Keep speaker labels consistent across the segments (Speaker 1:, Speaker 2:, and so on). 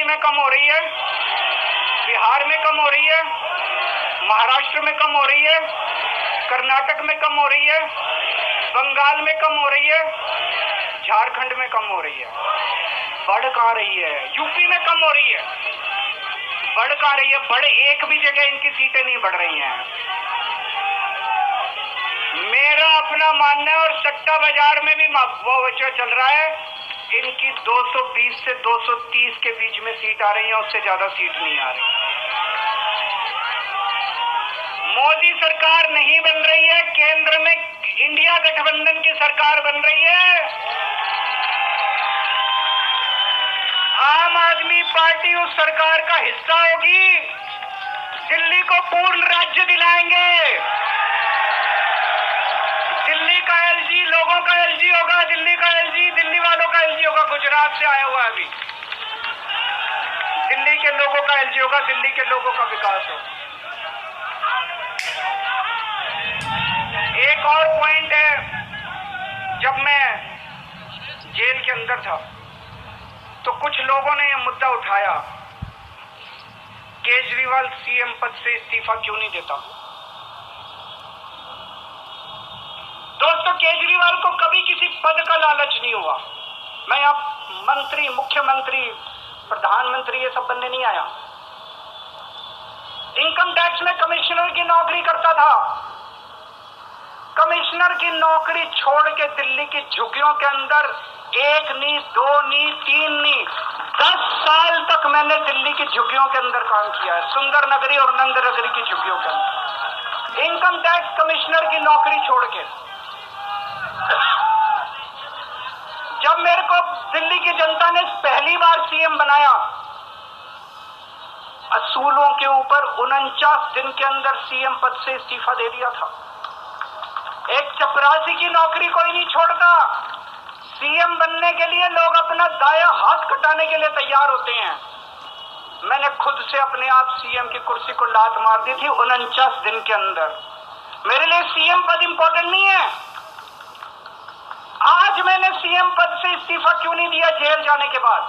Speaker 1: में कम हो रही है, बिहार में कम हो रही है, महाराष्ट्र में कम हो रही है, कर्नाटक में कम हो रही है, बंगाल में कम हो रही है, झारखंड में कम हो रही है। बढ़ कहाँ रही है? यूपी में कम हो रही है। बढ़ कहाँ रही है? बड़े एक भी जगह इनकी सीटें नहीं बढ़ रही हैं। मेरा अपना मानना है, और सट्टा बाजार में भी वो चल रहा है, इनकी 220 से 230 के बीच में सीट आ रही है, उससे ज्यादा सीट नहीं आ रही। मोदी सरकार नहीं बन रही है, केंद्र में इंडिया गठबंधन की सरकार बन रही है। आम आदमी पार्टी उस सरकार का हिस्सा होगी। दिल्ली को पूर्ण राज्य दिलाएंगे। दिल्ली का एलजी लोगों का एलजी होगा, दिल्ली का एलजी दिल्ली वालों का एलजी होगा। गुजरात से आया हुआ है अभी। दिल्ली के लोगों का एलजी होगा, दिल्ली के लोगों का विकास होगा। एक और पॉइंट है, जब मैं जेल के अंदर था तो कुछ लोगों ने यह मुद्दा उठाया, केजरीवाल सीएम पद से इस्तीफा क्यों नहीं देता। दोस्तों, केजरीवाल को कभी किसी पद का लालच नहीं हुआ। मैं अब मंत्री, मुख्यमंत्री, प्रधानमंत्री ये सब बनने नहीं आया। इनकम टैक्स में कमिश्नर की नौकरी करता था। कमिश्नर की नौकरी छोड़ के दिल्ली की झुग्गियों के अंदर 1 नहीं, 2 नहीं, 3 नहीं, 10 साल तक मैंने दिल्ली की झुग्गियों के अंदर काम किया है, सुंदर नगरी और नंद नगरी की झुग्गियों के अंदर, इनकम टैक्स कमिश्नर की नौकरी छोड़ के। जब मेरे को दिल्ली की जनता ने पहली बार सीएम बनाया, असूलों के ऊपर 49 दिन के अंदर सीएम पद से इस्तीफा दे दिया था। एक चपरासी की नौकरी कोई नहीं छोड़ता। सीएम बनने के लिए लोग अपना दायां हाथ कटाने के लिए तैयार होते हैं। मैंने खुद से अपने आप सीएम की कुर्सी को लात मार दी थी 49 दिन के अंदर। मेरे लिए सीएम पद इंपॉर्टेंट नहीं है। आज मैंने सीएम पद से इस्तीफा क्यों नहीं दिया जेल जाने के बाद?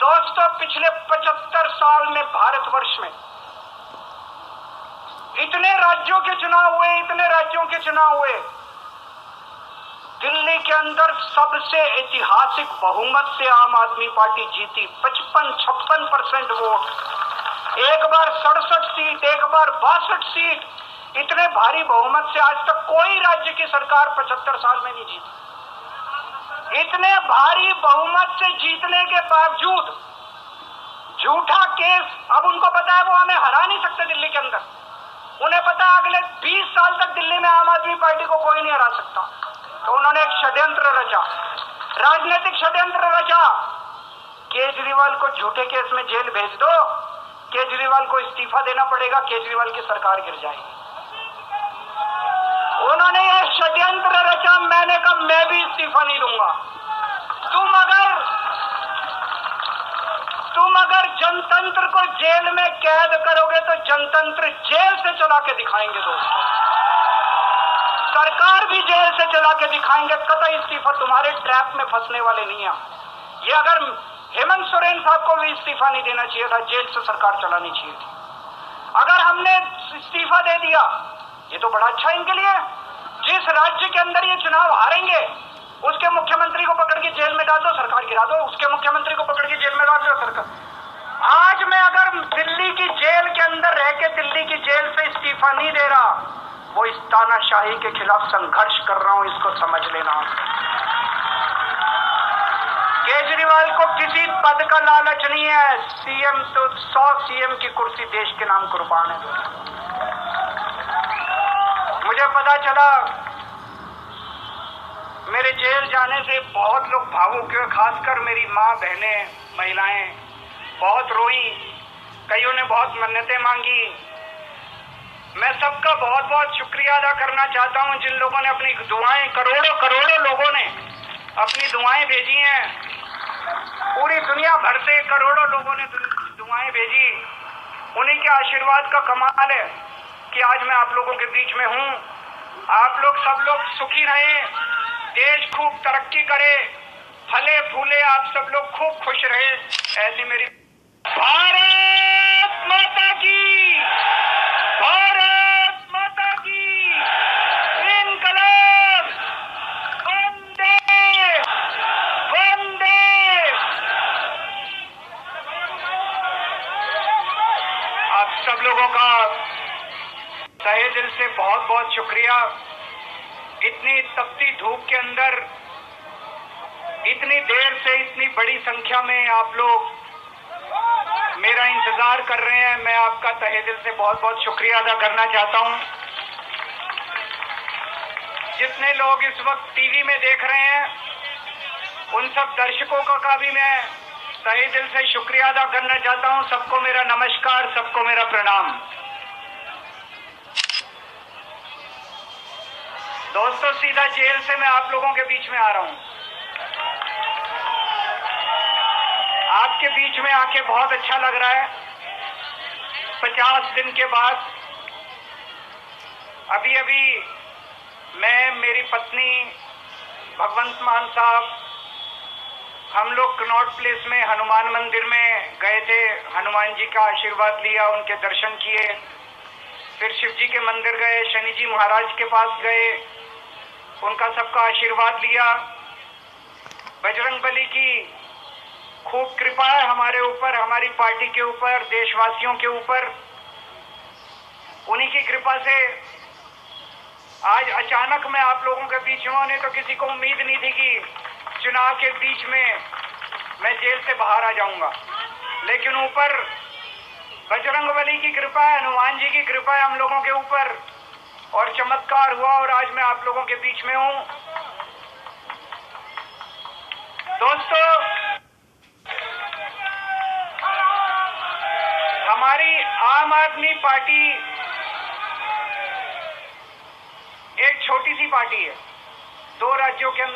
Speaker 1: दोस्तों, पिछले 75 साल में भारतवर्ष में इतने राज्यों के चुनाव हुए, इतने राज्यों के चुनाव हुए, दिल्ली के अंदर सबसे ऐतिहासिक बहुमत से आम आदमी पार्टी जीती, 55-56% वोट। एक बार 67 सीट, एक बार 62 सीट, इतने भारी बहुमत से आज तक कोई राज्य की सरकार 75 साल में नहीं जीती। इतने भारी बहुमत से जीतने के बावजूद झूठा केस, अब उनको पता है वो हमें हरा नहीं सकते दिल्ली के अंदर। उन्हें पता है अगले 20 साल तक दिल्ली में आम आदमी पार्टी को कोई नहीं हरा सकता। तो उन्होंने एक षड्यंत्र रचा, राजनीतिक षड्यंत्र रचा। केजरीवाल को झूठे केस में जेल भेज दो, केजरीवाल को इस्तीफा देना पड़ेगा, केजरीवाल की सरकार गिर जाएगी। उन्होंने यह षड्यंत्र रचा। मैंने कहा मैं भी इस्तीफा नहीं दूंगा। तुम अगर जनतंत्र को जेल में कैद करोगे तो जनतंत्र जेल से चला के दिखाएंगे। दोस्तों, सरकार भी जेल से चला के दिखाएंगे। कतई इस्तीफा तुम्हारे ट्रैप में फंसने वाले नहीं है। ये अगर हेमंत सोरेन साहब को भी इस्तीफा नहीं देना चाहिए था, जेल से सरकार चलानी चाहिए थी। अगर हमने इस्तीफा दे दिया, ये तो बड़ा अच्छा इनके लिए। जिस राज्य के अंदर ये चुनाव हारेंगे उसके मुख्यमंत्री को पकड़ के जेल में डाल दो, सरकार गिरा दो। उसके मुख्यमंत्री को पकड़ के जेल में डाल दो, सरकार। आज मैं अगर दिल्ली की जेल के अंदर रह के दिल्ली की जेल से इस्तीफा नहीं दे रहा, वो इस तानाशाही के खिलाफ संघर्ष कर रहा हूं, इसको समझ लेना। केजरीवाल को किसी पद का लालच नहीं है। सीएम तो 100 सीएम की कुर्सी देश के नाम कुर्बान है। मुझे पता चला, मेरे जेल जाने से बहुत लोग भावुक हुए, खासकर मेरी माँ, बहनें, महिलाएं बहुत रोई। कईयों ने बहुत मन्नतें मांगी। मैं सबका बहुत बहुत शुक्रिया अदा करना चाहता हूं जिन लोगों ने अपनी दुआएं, करोड़ों लोगों ने अपनी दुआएं भेजी हैं। पूरी दुनिया भर से करोड़ों लोगों ने दुआएं भेजी। उन्हीं के आशीर्वाद का कमाल है कि आज मैं आप लोगों के बीच में हूं। आप लोग सब लोग सुखी रहें, देश खूब तरक्की करे, फले फूले, आप सब लोग खूब खुश रहे, ऐसी मेरी भारत माता की, भारत माता की, इनकलाब, वंदे वंदे। आप सब लोगों का तहे दिल से बहुत बहुत शुक्रिया। इतनी तपती धूप के अंदर इतनी देर से इतनी बड़ी संख्या में आप लोग मेरा इंतजार कर रहे हैं, मैं आपका तहे दिल से बहुत बहुत शुक्रिया अदा करना चाहता हूं। जितने लोग इस वक्त टीवी में देख रहे हैं, उन सब दर्शकों का भी मैं तहे दिल से शुक्रिया अदा करना चाहता हूं। सबको मेरा नमस्कार, सबको मेरा प्रणाम। दोस्तों, सीधा जेल से मैं आप लोगों के बीच में आ रहा हूं। आपके बीच में आके बहुत अच्छा लग रहा है। 50 दिन के बाद अभी मैं, मेरी पत्नी भगवंत मान साहब, हम लोग कनॉट प्लेस में हनुमान मंदिर में गए थे। हनुमान जी का आशीर्वाद लिया, उनके दर्शन किए। फिर शिव जी के मंदिर गए, शनि जी महाराज के पास गए, उनका सबका आशीर्वाद लिया। बजरंगबली की खूब कृपा है हमारे ऊपर, हमारी पार्टी के ऊपर, देशवासियों के ऊपर। उन्हीं की कृपा से आज अचानक मैं आप लोगों के बीच में, ने तो किसी को उम्मीद नहीं थी कि चुनाव के बीच में मैं जेल से बाहर आ जाऊंगा, लेकिन ऊपर बजरंगबली की कृपा है, हनुमान जी की कृपा है हम लोगों के ऊपर, और चमत्कार हुआ और आज मैं आप लोगों के बीच में हूं। दोस्तों, हमारी आम आदमी पार्टी एक छोटी सी पार्टी है। 2 राज्यों के अंदर